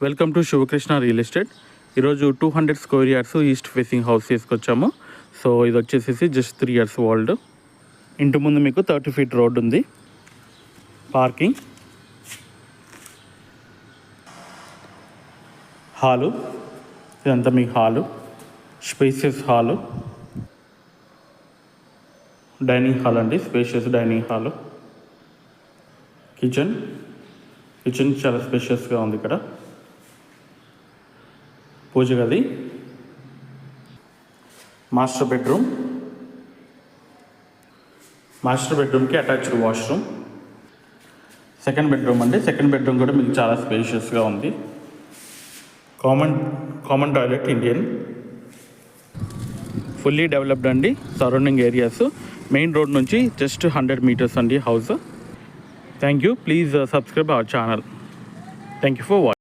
Welcome to Sivakrishna real estate. ఈరోజు 200 square yards east facing house తీసుకొచ్చాము. So ఇది వచ్చేసి జస్ట్ 3 years ఓల్డ్. ఇంటి ముందు మీకు 30 feet రోడ్ ఉంది. పార్కింగ్, హాలు, ఇదంతా మీకు hall, spacious hall, dining hall అండి, స్పేషియస్ డైనింగ్ హాలు, కిచెన్ చాలా స్పేషియస్గా ఉంది. ఇక్కడ పూజ గది, మాస్టర్ బెడ్రూమ్కి అటాచ్డ్ వాష్రూమ్, సెకండ్ బెడ్రూమ్ అండి. సెకండ్ బెడ్రూమ్ కూడా మీకు చాలా స్పేషియస్గా ఉంది. Common toilet Indian, fully developed అండి. సరౌండింగ్ ఏరియాస్, మెయిన్ రోడ్ నుంచి జస్ట్ 100 meters అండి house. Thank you. Please subscribe our channel. Thank you for watching.